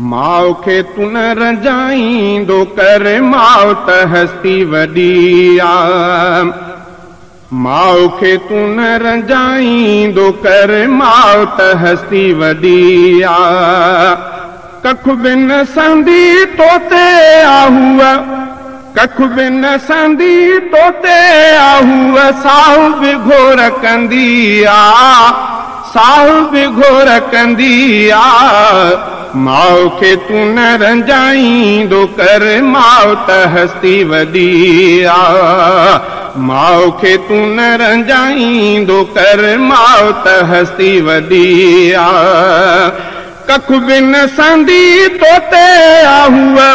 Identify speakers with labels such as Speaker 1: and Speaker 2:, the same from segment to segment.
Speaker 1: माउ खे तू न रंजाईंदो कर माउ त हस्ती वॾी आ। माउ खे तू न रंजाईंदो कर माउ त हस्ती वॾी आ। कख बि न संदी तोते आहूअ, कख बि न संदी तोते आहूअ, साहु बि घोर कंदी आ, साहु बि घोर कंदी आ। माउ खे तू न रंजाईंदो कर माउ त हस्ती वॾी आ। माउ खे तू न रंजाईंदो कर माउ त हस्ती वॾी आ। कख बि न संदी तोते आहूअ,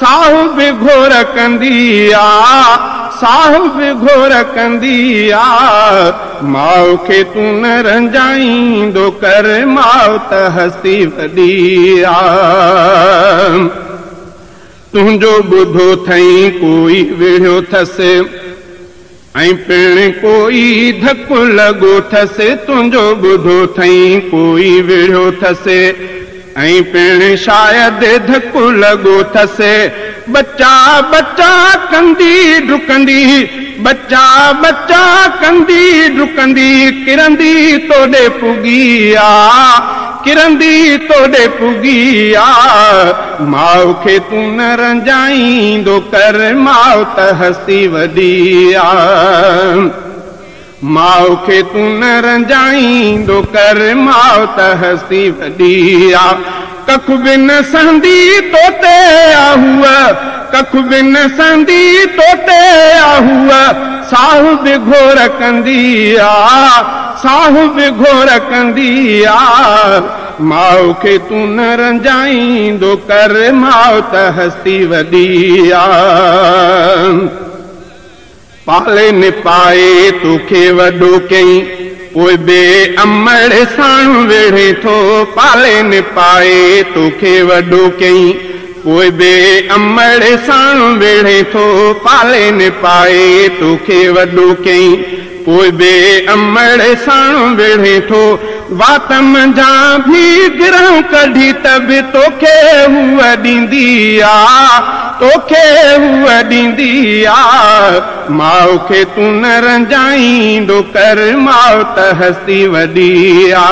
Speaker 1: साहु बि घोर कंदी आ, साहु बि घोर कंदी आ। माउ खे तू न रंजाईंदो कर माउ त हस्ती वॾी आ। तुंहिंजो ॿुधो थई कोई विढ़ियो अथसि ऐं पिण कोई धकु लॻो अथसि। तुंहिंजो ॿुधो थई कोई विढ़ियो अथसि ऐं पिण शायदि धकु लॻो अथसि। बच्चा बच्चा कंदी डुकंदी, बच्चा बच्चा कंदी डुकंदी, किरंदी तोॾे पुगी आ, किरंदी तोॾे पुगी आ। माउ खे तू न रंजाईंदो कर माउ त हस्ती वॾी आ। माउ खे तू न रंजाईंदो कर माउ त हस्ती वॾी आ। कख बि न संदी तोते आहूअ, कख बि न संदी तोते आहूअ, साहु बि घोर कंदी आ, साहु बि घोर कंदी आ। माउ खे तू न रंजाईंदो कर माउ त हस्ती वॾी आ। पाले न पाए तोखे वॾो कई पोइ बे अमड़ साण वेढ़े थो। पाले न पाए तोखे वॾो कई पोइ बे अमड़ साण वेढ़े थो। पाले न पाए तोखे वॾो कई पोइ बे अमड़ साण वेढ़े थो। वात मंझां भी गिरहं कढी त बि तोखे हूअ ॾींदी आ, तोखे हूअ ॾींदी आ। माउ खे तू न रंजाईंदो कर माउ त हस्ती वॾी आ।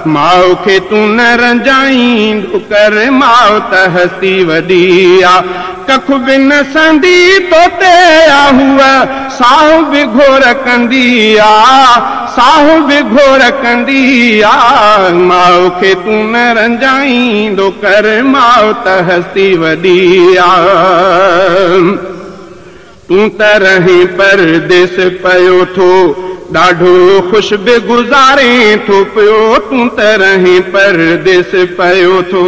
Speaker 1: माउ खे तू न रंजाईंदो कर माउ त हस्ती वॾी आ। कख बि न संदी तोते आहूअ, साहु बि घोर कंदी आ, साहु बि घोर कंदी आ। माउ खे तू न रंजाईंदो कर माउ त हस्ती वॾी आ। तू त रहीं परदेस पयो थो, ॾाढो ख़ुशि बि गुज़ारे थो पियो। तू त रहीं परदेस पयो थो,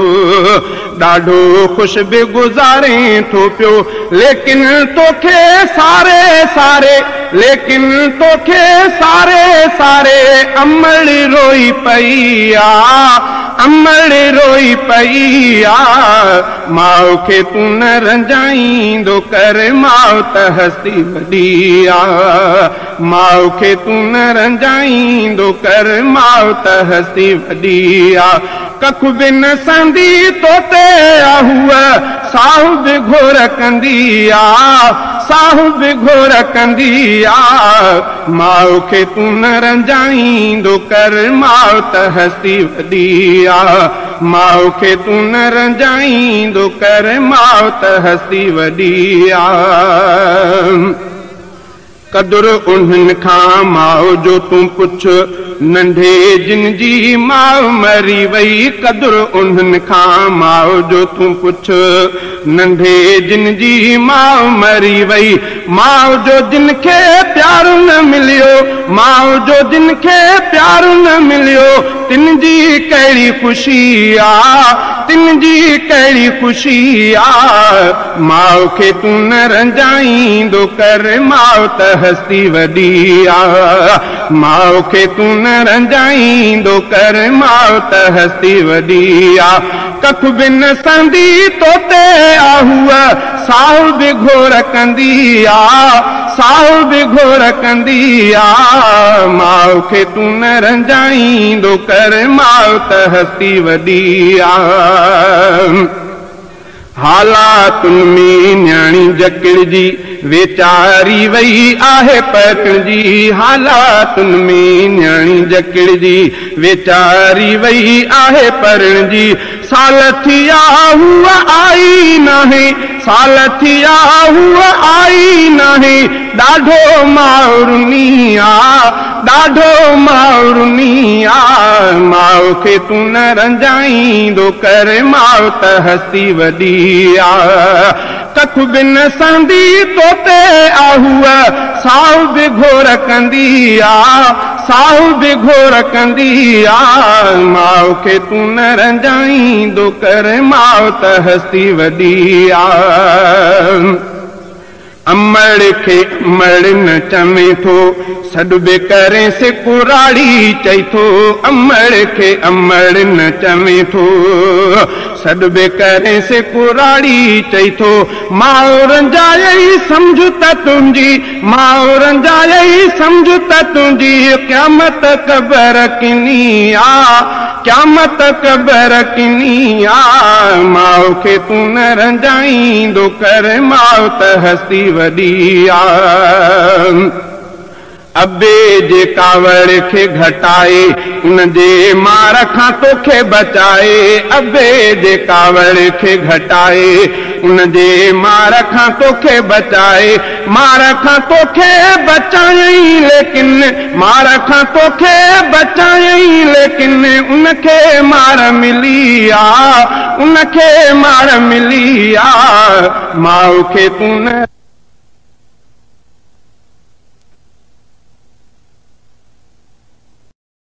Speaker 1: ॾाढो ख़ुशि बि गुज़ारे थो पियो। लेकिन तोखे सारे सारे, लेकिन तोखे सारे सारे अमड़ रोई पई आ, अमड़ रोई पई आ। माउ खे तू न रंजाईंदो कर माउ त हस्ती वॾी आ। माउ खे तू न रंजाईंदो कर माउ त हस्ती वॾी आ। कख बि न संदी तोते आहूअ, साहु बि घोर कंदी आ, साहु बि घोर कंदी आ। माउ खे तू न रंजाईंदो कर माउ त हस्ती वॾी आ। माउ खे तू न रंजाईंदो कर माउ त हस्ती वॾी आ। कदुर उन्हनि खां माउ जो तूं पुछ, नंढे जिन जी माउ मरी वई। कदुर उन्हनि खां माउ जो तूं पुछ, नंढे जिन जी माउ मरी वई। माउ जो जिन खे प्यार न मिलियो, माउ जो जिन खे प्यार न मिलियो, तिन जी कहिड़ी ख़ुशी आ, तिन जी कहिड़ी ख़ुशी आ। माउ खे तू न रंजाईंदो कर माउ त हस्ती वॾी आ। माउ खे तू न रंजाईंदो कर माउ त हस्ती वॾी आ। कख बि न संदी तोते आहूअ, साहु बि घोर कंदी आ, साहु बि घोर कंदी आ माउ खे तूं न रंजाईंदो कर माउ त हस्ती वॾी आ हालातुनि में न्याणी जकिड़जी वेचारी वई आहे पटजी हालातुनि में न्याणी जकिड़जी वेचारी वई आहे परणजी साल थिया हुआ आई नाहे साल थिया हुआ आई नाहे ॾाढो माउरुनी आ ॾाढो माउरुनी आ माउ खे तूं न रंजाईंदो कर माउ त हस्ती वॾी आ कख बि न संदी तोते आहूअ साहु बि घोर कंदी आ साहु बि घोर कंदी आ माउ खे तूं न रंजाईंदो कर माउ त हस्ती वॾी आ अमड़ खे अमड़ न चवे थो सॾु बि करे सिकुराड़ी चई थो अमड़ खे अमड़ न चवे थो सॾु बि करे सिकुराड़ी चई थो माउ रंजाई सम्झ त तुंहिंजी माउ रंजाई सम्झ त तुंहिंजी क़यामत क़बर किनी आ क़यामत क़बर किनी आ माउ खे तूं न रंजाईंदो कर माउ त हस्ती वॾी आ अबे जे कावड़ खे घटाए उन जे मार खां तोखे बचाए अबे जे कावड़ खे घटाए उन जे मार खां तोखे बचाए मार खां तोखे बचाई लेकिन मार खां तोखे बचाई लेकिन उनखे मार मिली आ उनखे मार मिली आ माउ खे तूं न